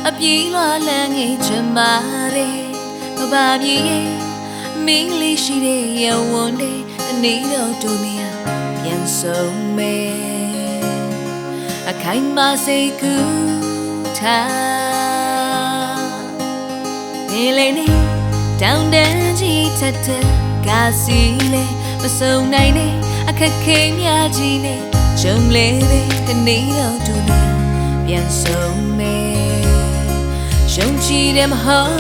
အပြေးလွှာလန်းငယ်ချင်ပါတယ်ကဘာမြေမင်းလေးရှိတဲ့ရဝန်းတဲ့အနေတော်တို့နေရပြန်ဆုံးမယ်အခိုင်မာစိတ်ကူထားနေလေနေတောင်တန်းကြီးထက်ထက်ကစီလေမစုံနိုင်နဲ့အခက်ခဲများကြီးနဲ့ဂျုံလေးတဲ့အနေတော်တို့နေပြန်ဆုံးမယ်ယုံကြည်တယ်မဟုတ်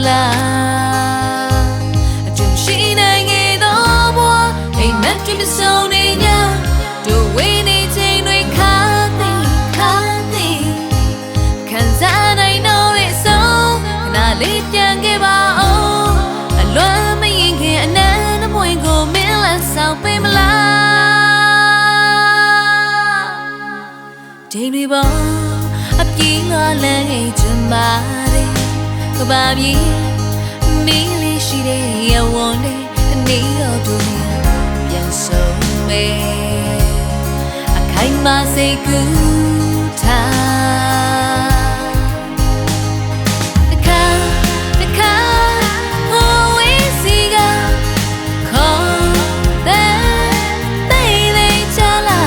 လားအကျုံရှိနိုင်ခဲ့တော့ဘဝအိမ်မက်တွေမဆုံးနေ냐တို့ဝေးနေချိန်တွေခါသိခံစားနိုင်တော့တဲ့ဆုံးခဏလေးပြန်ခဲ့ပါအောင်အလွမ်းမရင်ခင်အနမ်းနှမွေကိုမင်းလက်ဆောင်ပေးမလားချိန်တွေပေါ်အပြေးလွှာလန်းခဲ့ချင်ပါတယ်ကဘာပြေမင်းလေးရှိတဲ့ရဝန်းတဲ့အနေတော်တို့နေပြန်ဆုံးမယ်အခိုင်မာစိတ်ကူးထားတခါဟိုဝေးစီကခေါ်တဲ့ချလာ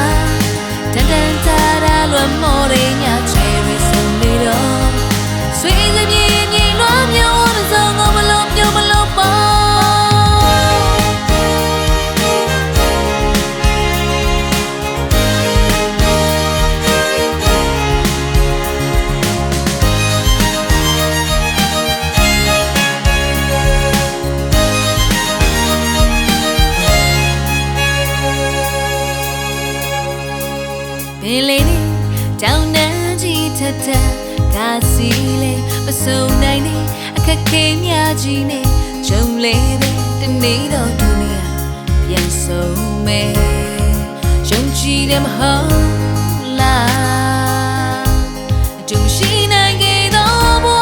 တန်တန်တာတာလွမ်းမော်တဲ့ညချယ်ရီဆုံးနေတော့ဆွေးစပြေးမြေလွှမ်းမျိုးတစ်စုံကိုမလို့ပြုံးမလို့ပေါ့ပင်လေးနေတောင်တန်းကြီးထက်ထက်ကစီလေမစုံနိုင်နဲ့အခက်ခဲများကြီးနဲ့ဂျုံလေးတဲ့တနေ့တော့ဒုနီယာပြန်ဆုံးမယ်ယုံကြည်တယ်မဟုတ်လားအကျုံရှိနိုင်ခဲ့တော့ဘဝ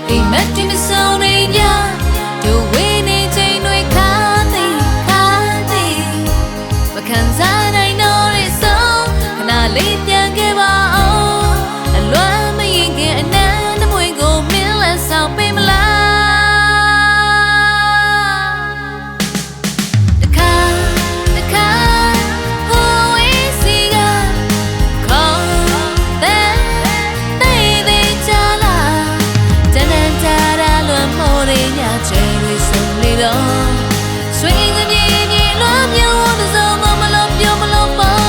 အိမ်မက်တွေမစုံနေ냐တို့ဝေးနေချိန်တွေခါသိမခံစားနိုင်တော့တဲ့ဆုံးခဏလေးပြန်ခဲ့ပါအောင်အလွမ်းမရင်ခင်အနမ်းနှမွေကိုမင်းလက်ဆောင်ပေးမလားတခါဟိုဝေးစီကခေါ်တဲ့ချလာတန်တန်တာတာလွမ်းမော်တဲ့ညချယ်ရီဆုံးလေတော့ဆွေးစပြေးမြေလွမ်းမျိုးတစ်စုံကိုမလို့ပြုံးမလို့ပေါ့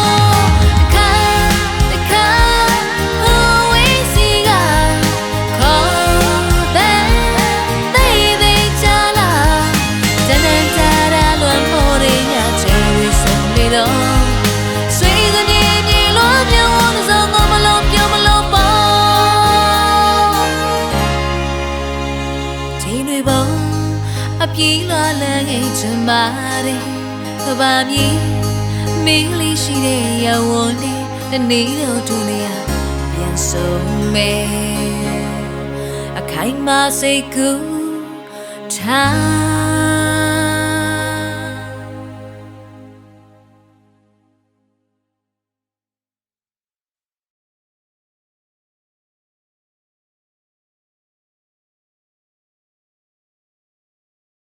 အပြေးလွှာလန်းခဲ့ချင်ပါတယ်ကဘာမြေမင်းလေးရှိတဲ့ရဝန်းတဲ့တနေ့တော့ဒုနီယာပြန်ဆုံးမယ်အခိုင်မာစိတ်ကူးထား